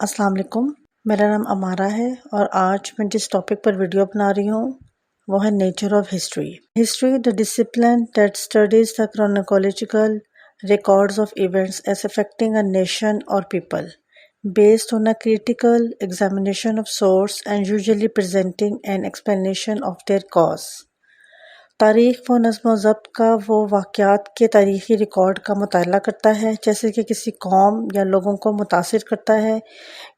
السلام علیکم، میرا نام امارہ ہے اور آج میں جس ٹاپک پر ویڈیو بنا رہی ہوں وہ ہے nature of history. History the discipline that studies the chronological records of events as affecting a nation اور people based on a critical examination of source and usually presenting an explanation of their cause۔ تاریخ وہ نظم و ضبط کا وہ واقعات کے تاریخی ریکارڈ کا مطالعہ کرتا ہے جیسے کہ کسی قوم یا لوگوں کو متاثر کرتا ہے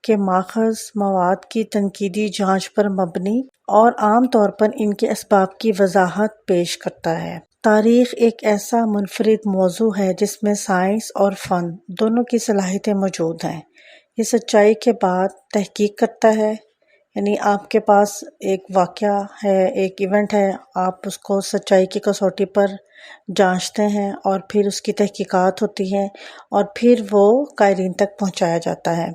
کہ ماخذ مواد کی تنقیدی جانچ پر مبنی اور عام طور پر ان کے اسباب کی وضاحت پیش کرتا ہے۔ تاریخ ایک ایسا منفرد موضوع ہے جس میں سائنس اور فن دونوں کی صلاحیتیں موجود ہیں۔ یہ سچائی کے بعد تحقیق کرتا ہے، یعنی آپ کے پاس ایک واقعہ ہے، ایک ایونٹ ہے، آپ اس کو سچائی کی کسوٹی پر جانچتے ہیں اور پھر اس کی تحقیقات ہوتی ہے اور پھر وہ قائرین تک پہنچایا جاتا ہے۔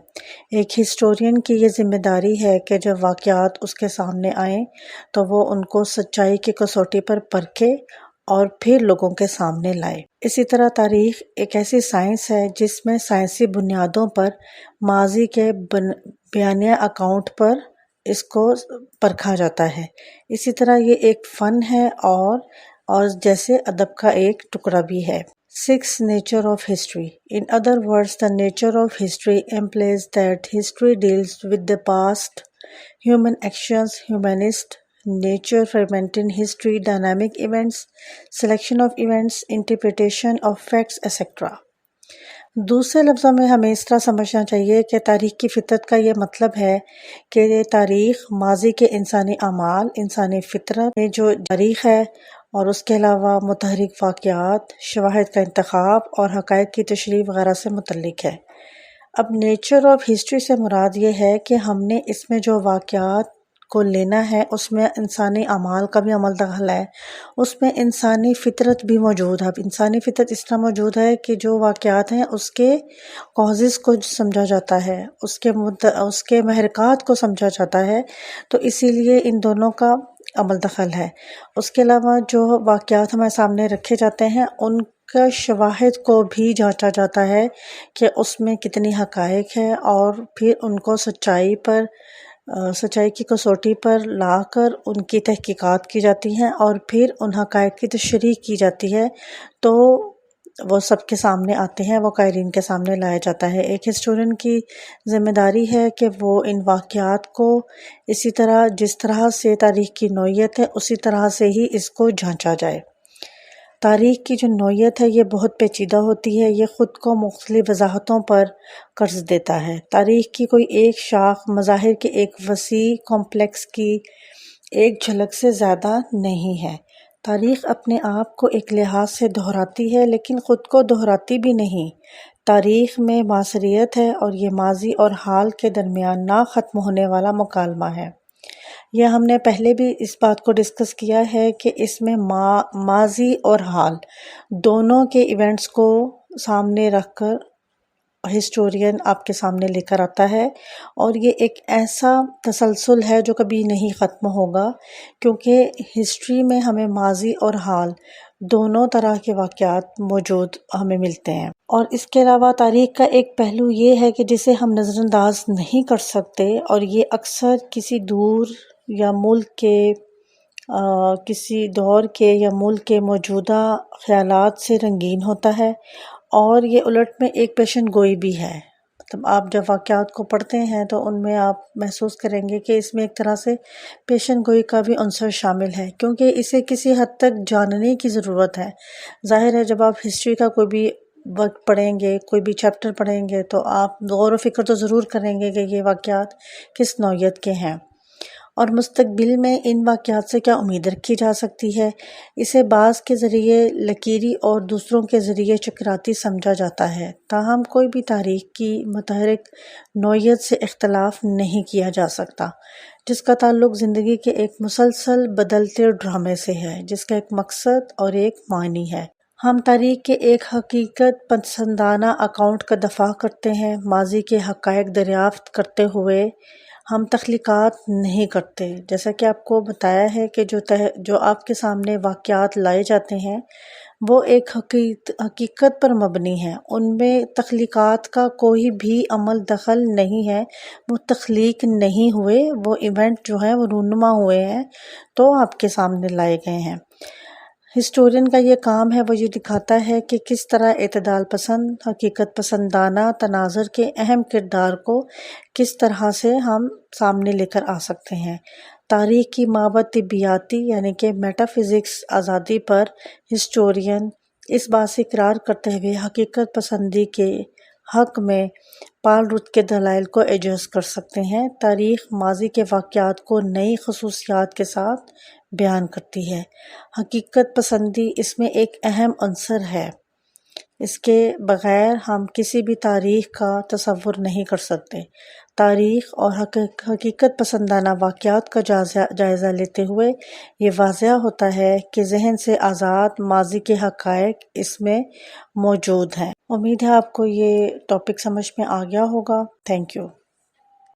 ایک ہسٹورین کی یہ ذمہ داری ہے کہ جب واقعات اس کے سامنے آئیں تو وہ ان کو سچائی کی کسوٹی پر پرکھے اور پھر لوگوں کے سامنے لائے۔ اسی طرح تاریخ ایک ایسی سائنس ہے جس میں سائنسی بنیادوں پر ماضی کے بیانیہ اکاؤنٹ پر اس کو پرکھا جاتا ہے۔ اسی طرح یہ ایک فن ہے اور جیسے ادب کا ایک ٹکڑا بھی ہے۔ 6. Nature of history. In other words, the nature of history implies that history deals with the past, human actions, humanist nature, fragmented history, dynamic events, selection of events, interpretation of facts, etc. دوسرے لفظوں میں ہمیں اس طرح سمجھنا چاہیے کہ تاریخ کی فطرت کا یہ مطلب ہے کہ یہ تاریخ ماضی کے انسانی اعمال، انسانی فطرت میں جو تاریخ ہے اور اس کے علاوہ متحرک واقعات، شواہد کا انتخاب اور حقائق کی تشریح وغیرہ سے متعلق ہے۔ اب نیچر آف ہسٹری سے مراد یہ ہے کہ ہم نے اس میں جو واقعات کو لینا ہے اس میں انسانی اعمال کا بھی عمل دخل ہے، اس میں انسانی فطرت بھی موجود ہے۔ اب انسانی فطرت اس طرح موجود ہے کہ جو واقعات ہیں اس کے کازز کو سمجھا جاتا ہے، اس کے محرکات کو سمجھا جاتا ہے، تو اسی لیے ان دونوں کا عمل دخل ہے۔ اس کے علاوہ جو واقعات ہمارے سامنے رکھے جاتے ہیں ان کا شواہد کو بھی جانچا جاتا ہے کہ اس میں کتنی حقائق ہے اور پھر ان کو سچائی کی کسوٹی پر لا کر ان کی تحقیقات کی جاتی ہیں اور پھر ان حقائق کی تشریح کی جاتی ہے تو وہ سب کے سامنے آتے ہیں، وہ قائرین کے سامنے لایا جاتا ہے۔ ایک ہسٹورین کی ذمہ داری ہے کہ وہ ان واقعات کو اسی طرح جس طرح سے تاریخ کی نوعیت ہے اسی طرح سے ہی اس کو جانچا جائے۔ تاریخ کی جو نوعیت ہے یہ بہت پیچیدہ ہوتی ہے، یہ خود کو مختلف وضاحتوں پر قرض دیتا ہے۔ تاریخ کی کوئی ایک شاخ مظاہر کے ایک وسیع کمپلیکس کی ایک جھلک سے زیادہ نہیں ہے۔ تاریخ اپنے آپ کو ایک لحاظ سے دہراتی ہے لیکن خود کو دہراتی بھی نہیں۔ تاریخ میں معاصریت ہے اور یہ ماضی اور حال کے درمیان نہ ختم ہونے والا مکالمہ ہے۔ یہ ہم نے پہلے بھی اس بات کو ڈسکس کیا ہے کہ اس میں ماضی اور حال دونوں کے ایونٹس کو سامنے رکھ کر ہسٹورین آپ کے سامنے لے کر آتا ہے اور یہ ایک ایسا تسلسل ہے جو کبھی نہیں ختم ہوگا کیونکہ ہسٹری میں ہمیں ماضی اور حال دونوں طرح کے واقعات موجود ہمیں ملتے ہیں۔ اور اس کے علاوہ تاریخ کا ایک پہلو یہ ہے کہ جسے ہم نظر انداز نہیں کر سکتے اور یہ اکثر کسی دور یا ملک کے کسی دور کے یا ملک کے موجودہ خیالات سے رنگین ہوتا ہے اور یہ الٹ میں ایک پیشن گوئی بھی ہے۔ مطلب آپ جب واقعات کو پڑھتے ہیں تو ان میں آپ محسوس کریں گے کہ اس میں ایک طرح سے پیشن گوئی کا بھی عنصر شامل ہے کیونکہ اسے کسی حد تک جاننے کی ضرورت ہے۔ ظاہر ہے جب آپ ہسٹری کا کوئی بھی وقت پڑھیں گے، کوئی بھی چیپٹر پڑھیں گے تو آپ غور و فکر تو ضرور کریں گے کہ یہ واقعات کس نوعیت کے ہیں اور مستقبل میں ان واقعات سے کیا امید رکھی جا سکتی ہے۔ اسے بعض کے ذریعے لکیری اور دوسروں کے ذریعے چکراتی سمجھا جاتا ہے، تاہم کوئی بھی تاریخ کی متحرک نوعیت سے اختلاف نہیں کیا جا سکتا جس کا تعلق زندگی کے ایک مسلسل بدلتے ڈرامے سے ہے جس کا ایک مقصد اور ایک معنی ہے۔ ہم تاریخ کے ایک حقیقت پسندانہ اکاؤنٹ کا دفاع کرتے ہیں، ماضی کے حقائق دریافت کرتے ہوئے ہم تخلیقات نہیں کرتے۔ جیسا کہ آپ کو بتایا ہے کہ جو آپ کے سامنے واقعات لائے جاتے ہیں وہ ایک حقیقت پر مبنی ہیں، ان میں تخلیقات کا کوئی بھی عمل دخل نہیں ہے، وہ تخلیق نہیں ہوئے، وہ ایونٹ جو ہے وہ رونما ہوئے ہیں تو آپ کے سامنے لائے گئے ہیں۔ ہسٹورین کا یہ کام ہے، وہ یہ دکھاتا ہے کہ کس طرح اعتدال پسند، حقیقت پسندانہ تناظر کے اہم کردار کو کس طرح سے ہم سامنے لے کر آ سکتے ہیں۔ تاریخ کی مابعد طبیعیاتی یعنی کہ میٹا فزکس آزادی پر ہسٹورین اس بات سے اقرار کرتے ہوئے حقیقت پسندی کے حق میں پال رد کے دلائل کو ایجاز کر سکتے ہیں۔ تاریخ ماضی کے واقعات کو نئی خصوصیات کے ساتھ بیان کرتی ہے۔ حقیقت پسندی اس میں ایک اہم عنصر ہے، اس کے بغیر ہم کسی بھی تاریخ کا تصور نہیں کر سکتے۔ تاریخ اور حقیقت پسندانہ واقعات کا جائزہ لیتے ہوئے یہ واضح ہوتا ہے کہ ذہن سے آزاد ماضی کے حقائق اس میں موجود ہیں۔ امید ہے آپ کو یہ ٹاپک سمجھ میں آ گیا ہوگا۔ Thank you.